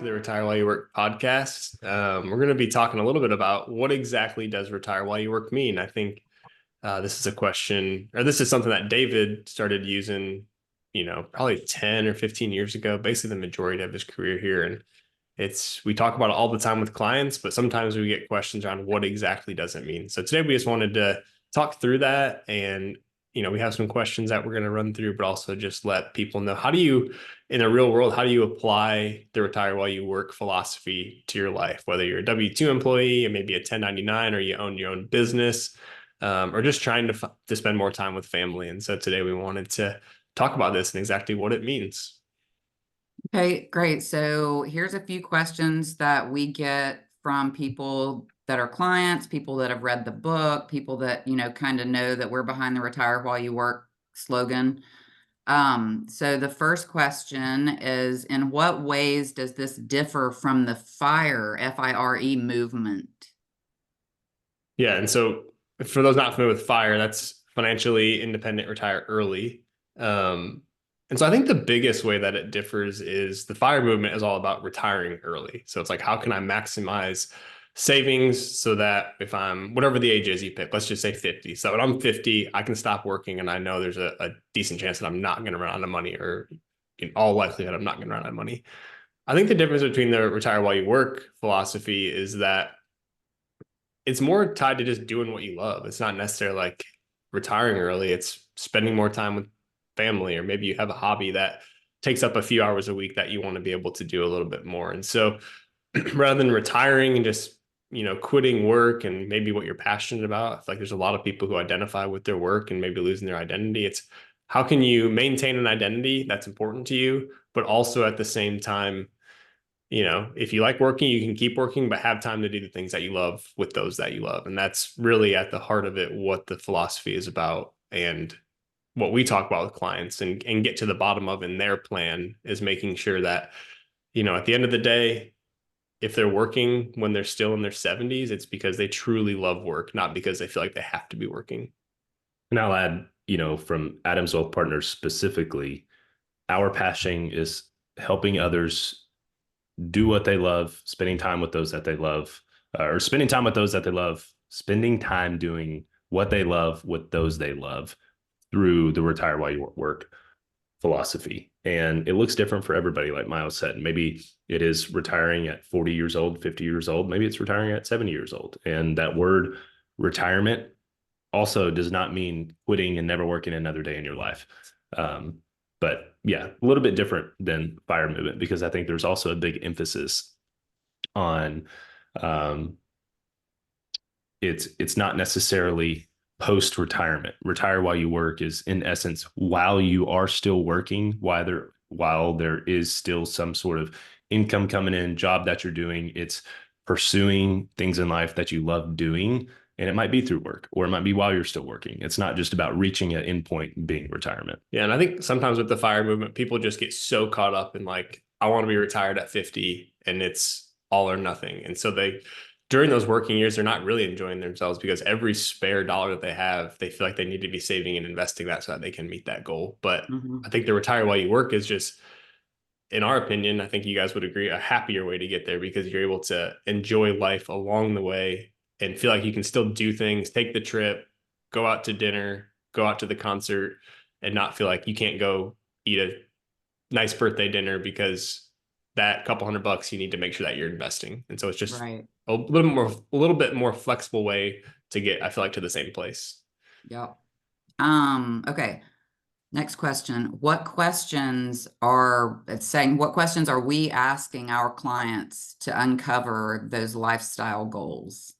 to the Retire While You Work podcast. We're going to be talking a little bit about what exactly does retire while you work mean. I think this is a question, or this is something that David started using, probably 10 or 15 years ago, basically the majority of his career here. And we talk about it all the time with clients, but sometimes we get questions around what exactly does it mean. So today we just wanted to talk through that, and we have some questions that we're going to run through, but also just let people know, in the real world, how do you apply the retire while you work philosophy to your life, whether you're a W-2 employee or maybe a 1099, or you own your own business, or just trying to spend more time with family. And so today we wanted to talk about this and exactly what it means. Okay, great. So here's a few questions that we get from people that are clients, people that have read the book, people that, kind of know that we're behind the retire while you work slogan. So the first question is, in what ways does this differ from the FIRE, F-I-R-E movement? Yeah. And so for those not familiar with FIRE, that's financially independent, retire early. And so I think the biggest way that it differs is the FIRE movement is all about retiring early. So it's like, how can I maximize savings so that if I'm whatever the age is you pick, let's just say 50. So when I'm 50, I can stop working and I know there's a decent chance that I'm not going to run out of money, or in all likelihood, I'm not going to run out of money. I think the difference between the retire while you work philosophy is that it's more tied to just doing what you love. It's not necessarily like retiring early. It's spending more time with family, or maybe you have a hobby that takes up a few hours a week that you want to be able to do a little bit more. And so rather than retiring and just, quitting work and maybe what you're passionate about, I feel like there's a lot of people who identify with their work and maybe losing their identity. It's how can you maintain an identity that's important to you, but also at the same time, if you like working, you can keep working, but have time to do the things that you love with those that you love. And that's really at the heart of it, what the philosophy is about. And what we talk about with clients and get to the bottom of in their plan is making sure that, at the end of the day, if they're working when they're still in their 70s, it's because they truly love work, not because they feel like they have to be working. And I'll add, from Adams Wealth Partners specifically, our passion is helping others do what they love, spending time with those that they love, or spending time with those that they love, spending time doing what they love with those they love through the retire while you work philosophy. And it looks different for everybody, like Myles said. Maybe it is retiring at 40 years old, 50 years old. Maybe it's retiring at 70 years old. And that word retirement also does not mean quitting and never working another day in your life. But yeah, a little bit different than FIRE movement, because I think there's also a big emphasis on it's not necessarily post-retirement. Retire while you work is, in essence, while you are still working, while there is still some sort of income coming in, job that you're doing. It's pursuing things in life that you love doing. And it might be through work, or it might be while you're still working. It's not just about reaching an endpoint being retirement. Yeah. And I think sometimes with the FIRE movement, people just get so caught up in like, I want to be retired at 50, and it's all or nothing. And so during those working years, they're not really enjoying themselves, because every spare dollar that they have, they feel like they need to be saving and investing that so that they can meet that goal. But I think the retire while you work is just, in our opinion, I think you guys would agree, a happier way to get there, because you're able to enjoy life along the way and feel like you can still do things, take the trip, go out to dinner, go out to the concert, and not feel like you can't go eat a nice birthday dinner because that couple $100 you need to make sure that you're investing. And so it's just Right. a little bit more flexible way to get, I feel like, to the same place. Yep. Okay. Next question. What questions are we asking our clients to uncover those lifestyle goals?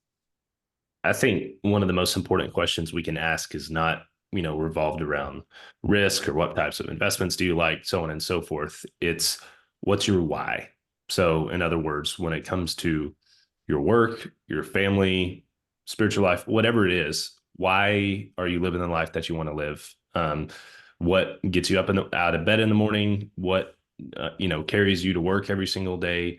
I think one of the most important questions we can ask is not, revolved around risk or what types of investments do you like, so on and so forth. It's what's your why? So in other words, when it comes to your work, your family, spiritual life, whatever it is, why are you living the life that you want to live? What gets you up out of bed in the morning? What, carries you to work every single day?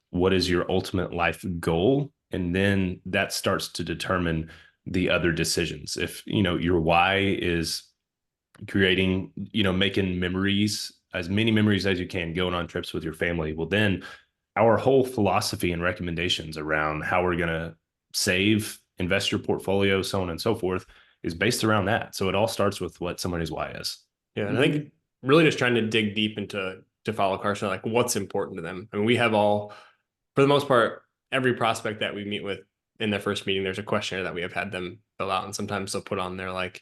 What is your ultimate life goal? And then that starts to determine the other decisions. If, your why is creating, making memories as many memories as you can going on trips with your family. Well, then our whole philosophy and recommendations around how we're going to save, invest your portfolio, so on and so forth, is based around that. So it all starts with what somebody's why is. Yeah, and I think really just trying to dig deep into to follow Carson, like what's important to them. I mean, we have all, for the most part, every prospect that we meet with in their first meeting, there's a questionnaire that we have had them fill out, and sometimes they'll put on there like,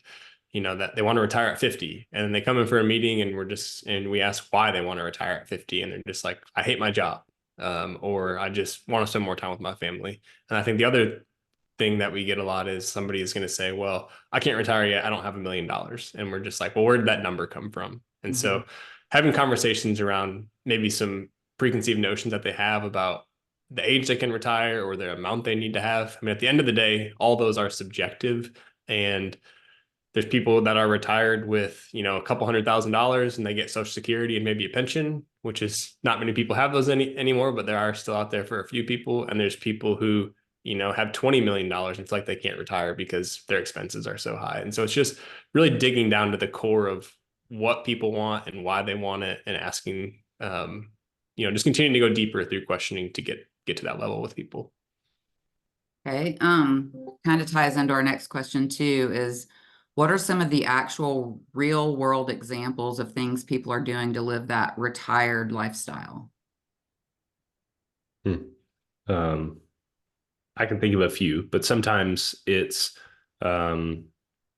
that they want to retire at 50, and then they come in for a meeting, and we ask why they want to retire at 50, and they're just like, I hate my job, or I just want to spend more time with my family. And I think the other thing that we get a lot is somebody is going to say, well, I can't retire yet. I don't have $1 million. And we're just like, well, where did that number come from? And so having conversations around maybe some preconceived notions that they have about the age they can retire or the amount they need to have. I mean, at the end of the day, all those are subjective, and there's people that are retired with, a couple $100,000 and they get Social Security and maybe a pension, which is not many people have those anymore, but there are still out there for a few people. And there's people who, have $20 million and it's like they can't retire because their expenses are so high. And so it's just really digging down to the core of what people want and why they want it, and asking, just continuing to go deeper through questioning to get to that level with people. Okay. Kind of ties into our next question too, is what are some of the actual real world examples of things people are doing to live that retired lifestyle? I can think of a few, but sometimes it's, from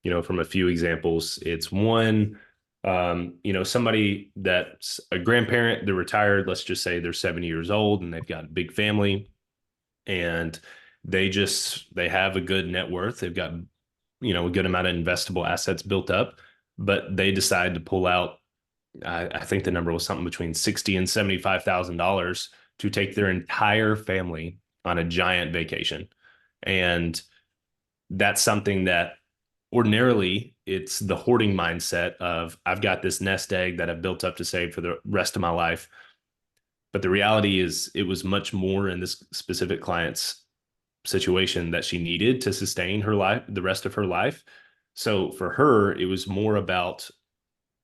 a few examples, it's one, somebody that's a grandparent, they're retired, let's just say they're 70 years old and they've got a big family, and they have a good net worth. They've got, a good amount of investable assets built up, but they decide to pull out, I think the number was something between $60,000 and $75,000 to take their entire family on a giant vacation. And that's something that ordinarily it's the hoarding mindset of, I've got this nest egg that I've built up to save for the rest of my life. But the reality is it was much more in this specific client's situation that she needed to sustain her life, the rest of her life. So for her, it was more about,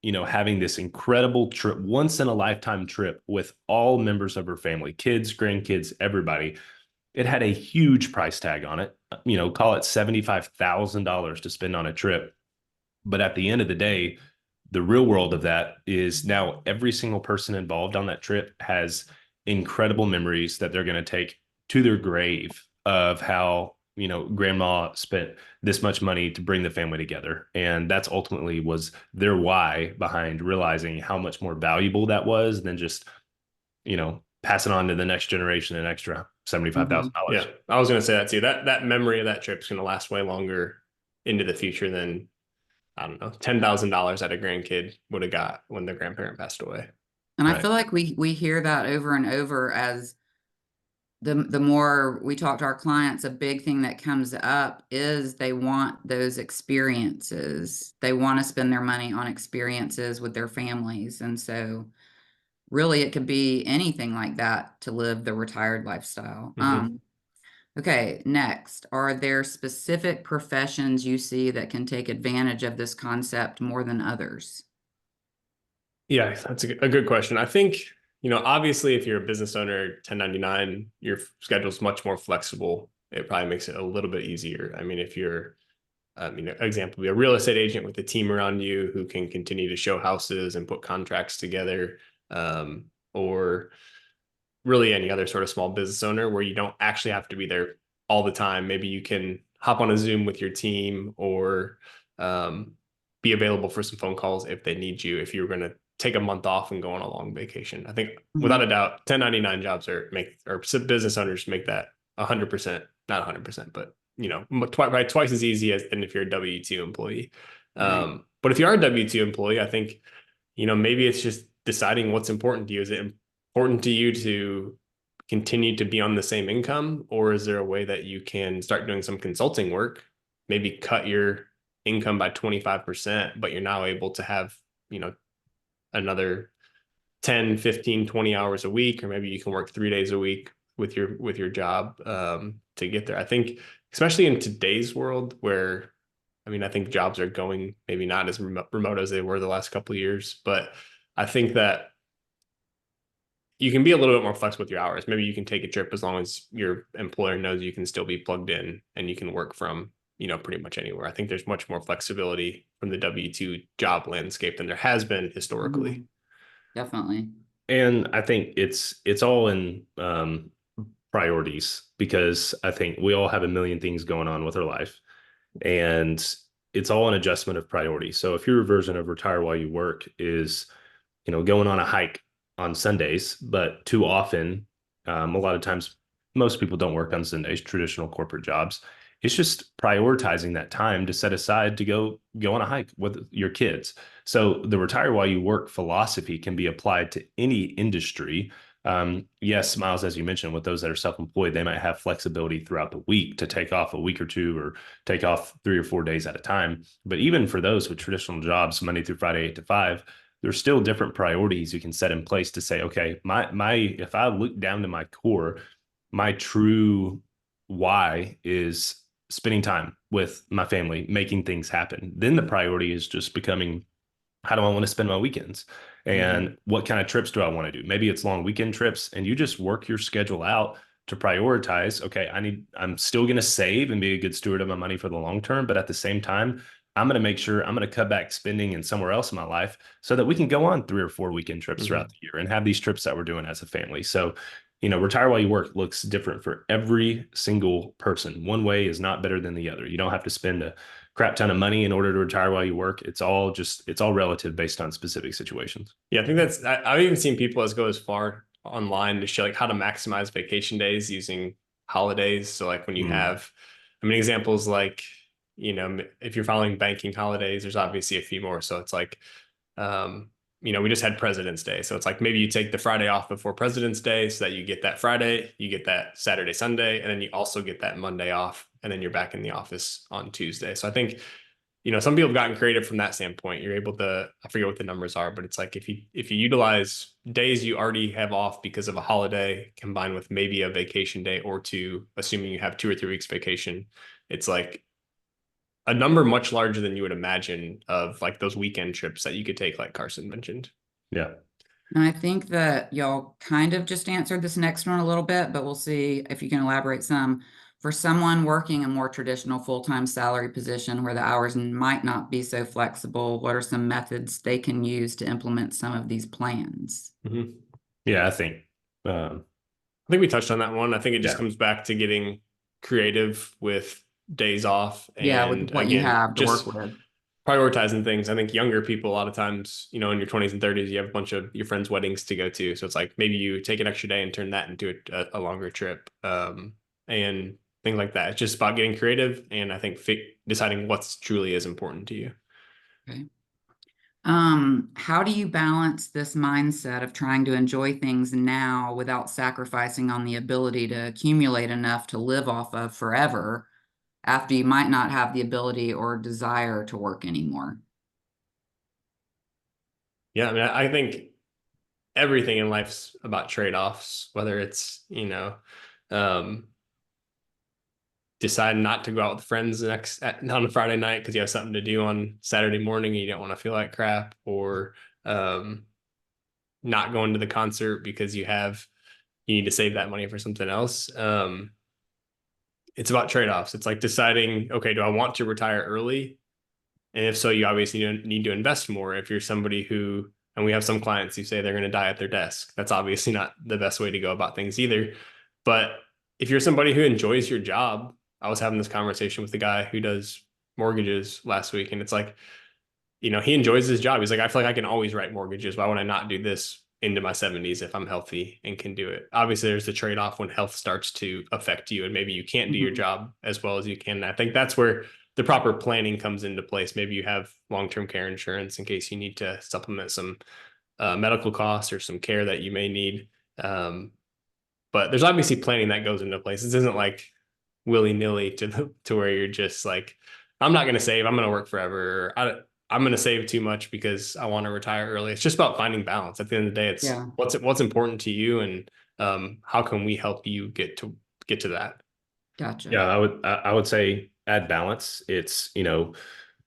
having this incredible trip, once in a lifetime trip with all members of her family, kids, grandkids, everybody. It had a huge price tag on it, call it $75,000 to spend on a trip. But at the end of the day, the real world of that is now every single person involved on that trip has incredible memories that they're going to take to their grave of how, grandma spent this much money to bring the family together. And that's ultimately was their why behind realizing how much more valuable that was than just, passing on to the next generation an extra $75,000. Yeah, I was going to say that too. That memory of that trip is going to last way longer into the future than, I don't know, $10,000 that a grandkid would have got when the grandparent passed away. And I feel like we hear that over and over as the more we talk to our clients, a big thing that comes up is they want those experiences. They want to spend their money on experiences with their families. And so really it could be anything like that to live the retired lifestyle. Okay, next, are there specific professions you see that can take advantage of this concept more than others? Yeah, that's a good question. I think, obviously if you're a business owner, 1099, your schedule's much more flexible. It probably makes it a little bit easier. I mean, if you're, example, be a real estate agent with a team around you who can continue to show houses and put contracts together, or really any other sort of small business owner where you don't actually have to be there all the time. Maybe you can hop on a Zoom with your team, or be available for some phone calls if they need you, if you're going to take a month off and go on a long vacation. I think without a doubt, 1099 jobs or business owners make that 100%, not 100%, but twice as easy as than if you're a W-2 employee. Right. But if you are a W-2 employee, I think, maybe it's just deciding what's important to you. Is it important to you to continue to be on the same income, or is there a way that you can start doing some consulting work, maybe cut your income by 25%, but you're now able to have, another 10, 15, 20 hours a week, or maybe you can work 3 days a week with your job, to get there. I think, especially in today's world where, I think jobs are going maybe not as remote as they were the last couple of years, but I think that you can be a little bit more flexible with your hours. Maybe you can take a trip as long as your employer knows you can still be plugged in and you can work from, pretty much anywhere. I think there's much more flexibility from the W-2 job landscape than there has been historically. Mhm. Definitely. And I think it's all in priorities, because I think we all have a million things going on with our life, and it's all an adjustment of priority. So if your version of retire while you work is, going on a hike on Sundays, but too often, a lot of times, most people don't work on Sundays, traditional corporate jobs. It's just prioritizing that time to set aside to go on a hike with your kids. So the retire while you work philosophy can be applied to any industry. Yes, Myles, as you mentioned, with those that are self-employed, they might have flexibility throughout the week to take off a week or two, or take off 3 or 4 days at a time. But even for those with traditional jobs, Monday through Friday, 8 to 5, there's still different priorities you can set in place to say, okay, my if I look down to my core, my true why is spending time with my family, making things happen. Then the priority is just becoming, how do I want to spend my weekends? Mhm. And what kind of trips do I want to do? Maybe it's long weekend trips, and you just work your schedule out to prioritize. Okay, I'm still going to save and be a good steward of my money for the long term, but at the same time, I'm going to make sure I'm going to cut back spending in somewhere else in my life so that we can go on 3 or 4 weekend trips throughout Mhm. the year and have these trips that we're doing as a family. So, retire while you work looks different for every single person. One way is not better than the other. You don't have to spend a crap ton of money in order to retire while you work. It's all relative based on specific situations. Yeah, I think I've even seen people go as far online to show like how to maximize vacation days using holidays. So like when you Mm, have, I mean, examples like, if you're following banking holidays, there's obviously a few more. So it's like, um, we just had President's Day. So it's like maybe you take the Friday off before President's Day so that you get that Friday, you get that Saturday, Sunday, and then you also get that Monday off, and then you're back in the office on Tuesday. So I think, some people have gotten creative from that standpoint. You're able to, I forget what the numbers are, but it's like if you utilize days you already have off because of a holiday combined with maybe a vacation day or two, assuming you have 2 or 3 weeks vacation, it's like a number much larger than you would imagine of like those weekend trips that you could take, like Carson mentioned. yeah. And I think that y'all kind of just answered this next one a little bit, but we'll see if you can elaborate some. For someone working a more traditional full-time salary position where the hours might not be so flexible, what are some methods they can use to implement some of these plans? Mhm. Yeah, I think, um, I think we touched on that one. I think it just yeah, comes back to getting creative with days off Yeah, with and what you again, have to work just with. prioritizing things. I think younger people, a lot of times, in your 20s and 30s, you have a bunch of your friends' weddings to go to. So it's like maybe you take an extra day and turn that into a longer trip, and things like that. It's just about getting creative and I think deciding what's truly is important to you. Okay. How do you balance this mindset of trying to enjoy things now without sacrificing on the ability to accumulate enough to live off of forever after you might not have the ability or desire to work anymore? Yeah, I mean, I think everything in life's about trade-offs, whether it's, um, decide not to go out with friends on a Friday night because you have something to do on Saturday morning and you don't want to feel like crap, or um, not going to the concert because you need to save that money for something else. It's about trade-offs. It's like deciding, okay, do I want to retire early? And if so, you obviously need to invest more. If you're somebody who, and we have some clients who say they're going to die at their desk, that's obviously not the best way to go about things either. But if you're somebody who enjoys your job, I was having this conversation with the guy who does mortgages last week, and it's like, he enjoys his job. He's like, I feel like I can always write mortgages. Why would I not do this into my 70s if I'm healthy and can do it? Obviously, there's the trade off when health starts to affect you and maybe you can't do your Mhm. job as well as you can. And I think that's where the proper planning comes into place. Maybe you have long term care insurance in case you need to supplement some medical costs or some care that you may need. Um, but there's obviously planning that goes into place. This isn't like willy nilly to where you're just like, I'm not going to save. I'm going to work forever. I'm going to save too much because I want to retire early. It's just about finding balance. At the end of the day, it's Yeah, what's important to you, and how can we help you get to that. gotcha. yeah. I would say add balance. It's,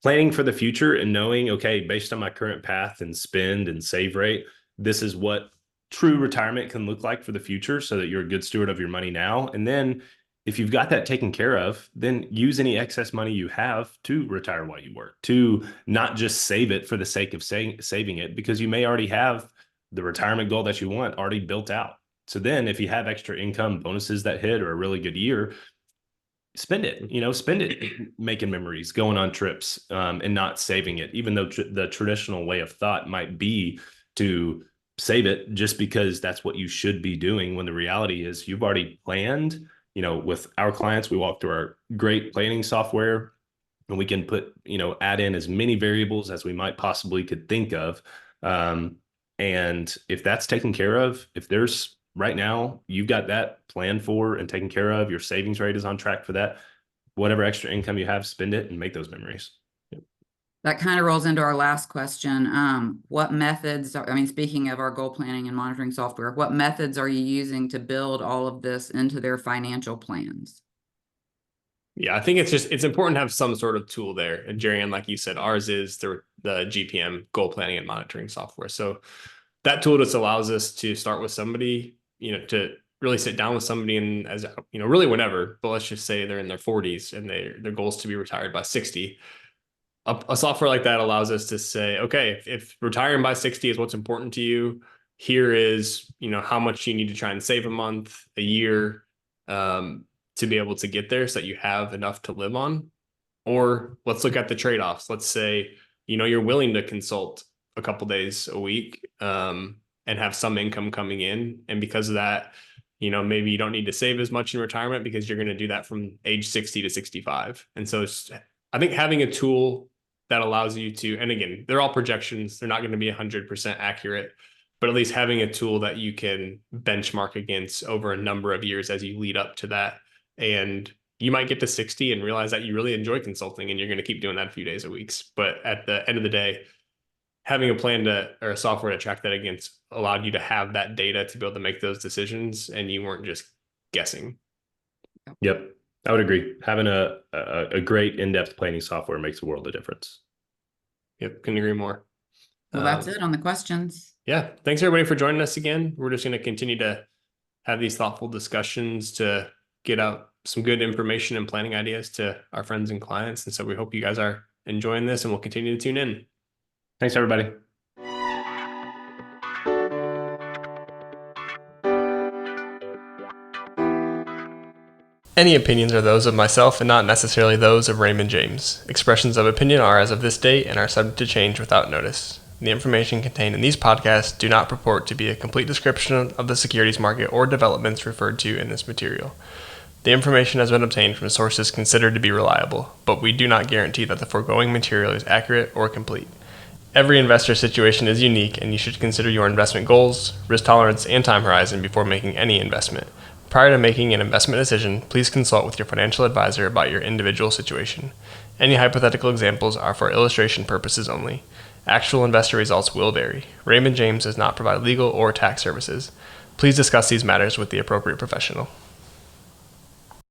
planning for the future and knowing, okay, based on my current path and spend and save rate, this is what true retirement can look like for the future so that you're a good steward of your money now. And then if you've got that taken care of, then use any excess money you have to retire while you work, to not just save it for the sake of saving it, because you may already have the retirement goal that you want already built out. So then if you have extra income bonuses that hit or a really good year, spend it making memories, going on trips, and not saving it, even though the traditional way of thought might be to save it just because that's what you should be doing, when the reality is you've already planned. With our clients, we walk through our great planning software, and we can add in as many variables as we might possibly could think of. And if that's taken care of, if there's right now you've got that planned for and taken care of, your savings rate is on track for that, whatever extra income you have, spend it and make those memories. That kind of rolls into our last question. What methods, speaking of our goal planning and monitoring software, what methods are you using to build all of this into their financial plans? Yeah, I think it's important to have some sort of tool there. And Jeri Anne, like you said, ours is the GPM, goal planning and monitoring software. So that tool just allows us to start with somebody, to really sit down with somebody, and as really whenever, but let's just say they're in their 40s and their goal is to be retired by 60. A software like that allows us to say, okay, if retiring by 60 is what's important to you, here is, how much you need to try and save a month, a year, to be able to get there so that you have enough to live on. Or let's look at the trade-offs. Let's say, you're willing to consult a couple days a week, and have some income coming in. And because of that, maybe you don't need to save as much in retirement because you're going to do that from age 60 to 65. And so I think having a tool that allows you to, and again, they're all projections, they're not going to be 100% accurate, but at least having a tool that you can benchmark against over a number of years as you lead up to that. And you might get to 60 and realize that you really enjoy consulting and you're going to keep doing that a few days a week. But at the end of the day, having a plan or a software to track that against allowed you to have that data to be able to make those decisions, and you weren't just guessing. Yep. I would agree. Having a great in-depth planning software makes a world of difference. Yep, couldn't agree more. Well, that's it on the questions. Yeah, thanks everybody for joining us again. We're just going to continue to have these thoughtful discussions to get out some good information and planning ideas to our friends and clients. And so we hope you guys are enjoying this, and we'll continue to tune in. Thanks, everybody. Any opinions are those of myself and not necessarily those of Raymond James. Expressions of opinion are as of this date and are subject to change without notice. The information contained in these podcasts do not purport to be a complete description of the securities market or developments referred to in this material. The information has been obtained from sources considered to be reliable, but we do not guarantee that the foregoing material is accurate or complete. Every investor situation is unique, and you should consider your investment goals, risk tolerance, and time horizon before making any investment. Prior to making an investment decision, please consult with your financial advisor about your individual situation. Any hypothetical examples are for illustration purposes only. Actual investor results will vary. Raymond James does not provide legal or tax services. Please discuss these matters with the appropriate professional.